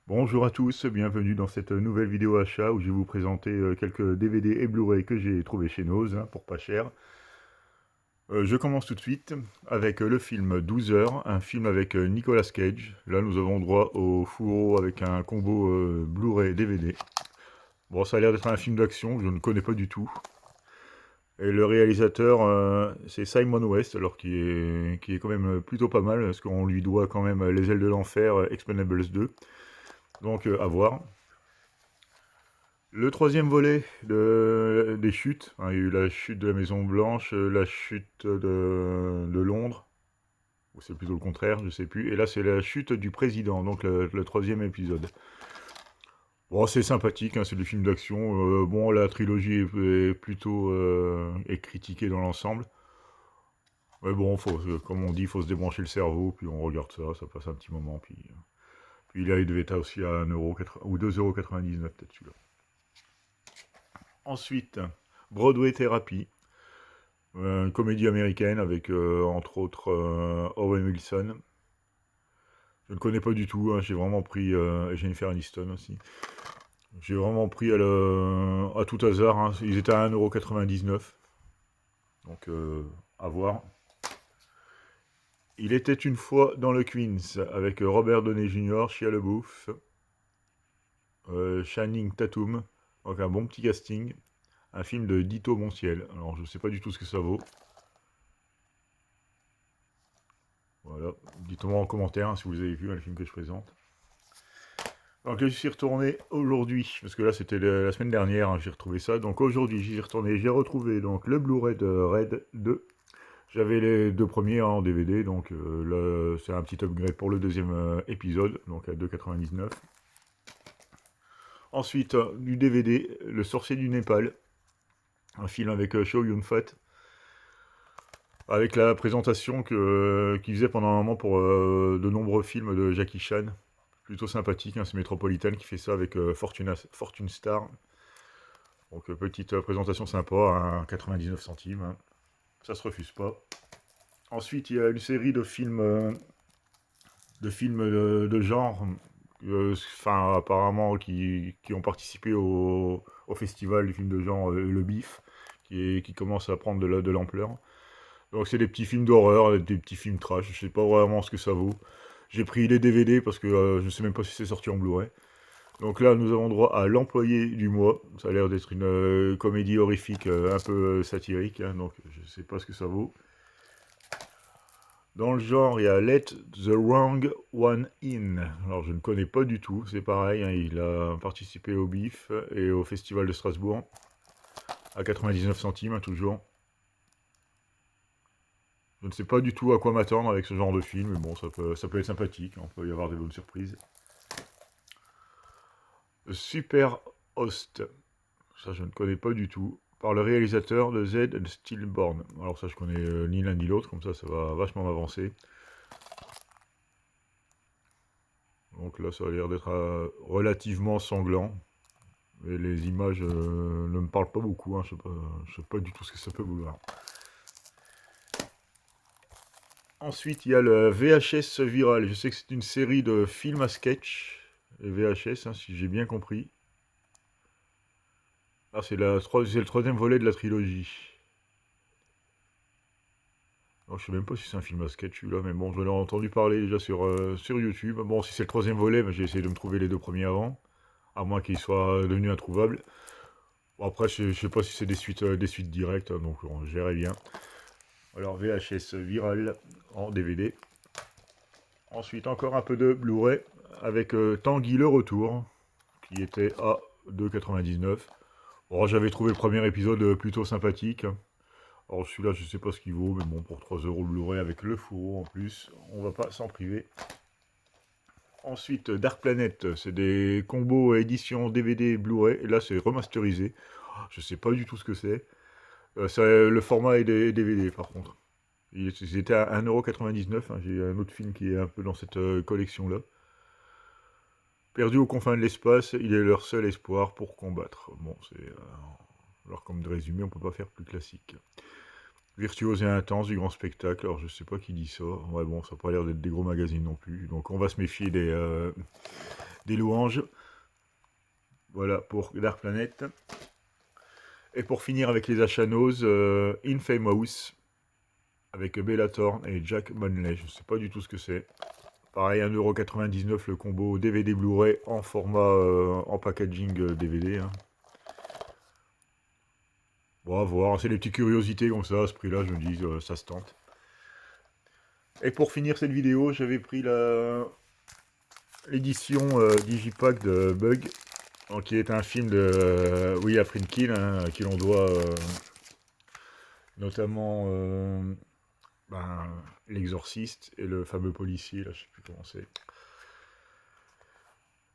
Bonjour à tous, bienvenue dans cette nouvelle vidéo achat où je vais vous présenter quelques DVD et Blu-ray que j'ai trouvé chez Noz pour pas cher. Je commence tout de suite avec le film 12 heures, un film avec Nicolas Cage. Là nous avons droit au fourreau avec un combo Blu-ray DVD. Bon, ça a l'air d'être un film d'action, je ne connais pas du tout. Et le réalisateur c'est Simon West, alors qui est quand même plutôt pas mal, parce qu'on lui doit quand même Les Ailes de l'Enfer, Expendables 2. Donc à voir. Le troisième volet des chutes, hein, il y a eu la chute de la Maison Blanche, la chute de Londres, ou c'est plutôt le contraire, je sais plus. Et là, c'est la chute du président, donc le troisième épisode. Bon, c'est sympathique, hein, c'est du film d'action. Bon, la trilogie est plutôt est critiquée dans l'ensemble. Mais bon, comme on dit, il faut se débrancher le cerveau, puis on regarde ça passe un petit moment. Puis là, il devait être aussi à 1 € ou 2,99 € peut-être celui-là. Ensuite, Broadway Therapy. Une comédie américaine avec entre autres Owen Wilson. Je ne connais pas du tout, hein, j'ai vraiment pris Jennifer Aniston aussi. J'ai vraiment pris à tout hasard, hein, ils étaient à 1,99 €. Donc à voir. Il était une fois dans le Queens avec Robert Downey Jr., Shia LaBeouf, Channing Tatum. Donc un bon petit casting. Un film de Dito Montiel. Alors je ne sais pas du tout ce que ça vaut. Voilà, dites-moi en commentaire hein, si vous avez vu le film que je présente. Donc là, j'y suis retourné aujourd'hui, parce que là c'était la semaine dernière, hein, j'ai retrouvé ça. Donc aujourd'hui, j'y suis retourné, j'ai retrouvé donc le Blu-ray de Red 2. J'avais les deux premiers hein, en DVD, donc là c'est un petit upgrade pour le deuxième épisode, donc à 2,99 €. Ensuite, du DVD, Le Sorcier du Népal, un film avec Chow Yun-fat, avec la présentation qu'il faisait pendant un moment pour de nombreux films de Jackie Chan. Plutôt sympathique, hein, c'est Metropolitan qui fait ça avec Fortune Star. Donc petite présentation sympa, à 99 centimes, hein. Ça se refuse pas. Ensuite, il y a une série de genre, enfin apparemment qui ont participé au festival du film de genre Le Bif, qui commence à prendre de l'ampleur. Donc c'est des petits films d'horreur, des petits films trash, je sais pas vraiment ce que ça vaut. J'ai pris les DVD parce que je sais même pas si c'est sorti en Blu-ray. Donc là, nous avons droit à L'Employé du mois. Ça a l'air d'être une comédie horrifique un peu satirique, hein, donc je sais pas ce que ça vaut. Dans le genre, il y a Let the Wrong One In. Alors je ne connais pas du tout, c'est pareil, hein, il a participé au BIF et au Festival de Strasbourg. À 99 centimes, hein, toujours. Je ne sais pas du tout à quoi m'attendre avec ce genre de film, mais bon, ça peut être sympathique, on peut y avoir des bonnes surprises. Super Host, ça je ne connais pas du tout, par le réalisateur de Z and Stillborn. Alors ça je connais ni l'un ni l'autre, comme ça va vachement m'avancer. Donc là ça a l'air d'être relativement sanglant. Et les images ne me parlent pas beaucoup, hein, je sais pas du tout ce que ça peut vouloir. Ensuite il y a le VHS Viral, je sais que c'est une série de films à sketch, VHS hein, si j'ai bien compris. Ah, c'est le troisième volet de la trilogie. Alors, je sais même pas si c'est un film à sketch celui-là, mais bon, je l'ai entendu parler déjà sur YouTube. Bon, si c'est le troisième volet, j'ai essayé de me trouver les deux premiers avant, à moins qu'ils soient devenus introuvables. Bon, après, je sais pas si c'est des suites directes, hein, donc on gérait bien. Alors, VHS Viral en DVD. Ensuite, encore un peu de Blu-ray avec Tanguy le Retour, qui était à 2,99 €. Bon, j'avais trouvé le premier épisode plutôt sympathique. Alors celui-là, je sais pas ce qu'il vaut, mais bon, pour 3 € le Blu-ray avec le fourreau en plus, on va pas s'en priver. Ensuite, Dark Planet, c'est des combos édition DVD et Blu-ray, et là c'est remasterisé. Je sais pas du tout ce que c'est. Le format est des DVD par contre. Ils étaient à 1,99 €, hein. J'ai un autre film qui est un peu dans cette collection-là. Perdu aux confins de l'espace, il est leur seul espoir pour combattre. Bon, c'est... alors comme de résumé, on peut pas faire plus classique. Virtuose et intense du grand spectacle, alors je sais pas qui dit ça. Ouais bon, ça n'a pas l'air d'être des gros magazines non plus. Donc on va se méfier des louanges. Voilà pour Dark Planet. Et pour finir avec les achats Nose, Infamous, avec Bella Thorne et Jack Manley. Je ne sais pas du tout ce que c'est. Pareil, 1,99€ le combo DVD Blu-ray en format, en packaging DVD. Hein. Bon, à voir, c'est des petites curiosités comme ça, à ce prix-là, je me dis, ça se tente. Et pour finir cette vidéo, j'avais pris l'édition Digipack de Bug, donc, qui est un film de William Friedkin, hein, à qui l'on doit notamment ben, L'Exorciste et le fameux policier, là, je sais plus comment c'est.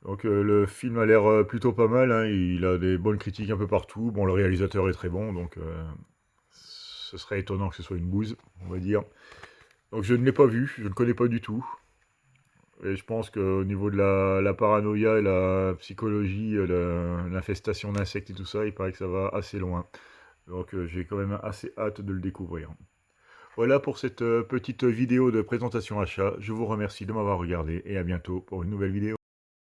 Donc le film a l'air plutôt pas mal, hein, il a des bonnes critiques un peu partout. Bon, le réalisateur est très bon, donc ce serait étonnant que ce soit une bouse, on va dire. Donc je ne l'ai pas vu, je ne le connais pas du tout. Et je pense qu'au niveau de la paranoïa et la psychologie, l'infestation d'insectes et tout ça, il paraît que ça va assez loin. Donc j'ai quand même assez hâte de le découvrir. Voilà pour cette petite vidéo de présentation achat. Je vous remercie de m'avoir regardé et à bientôt pour une nouvelle vidéo.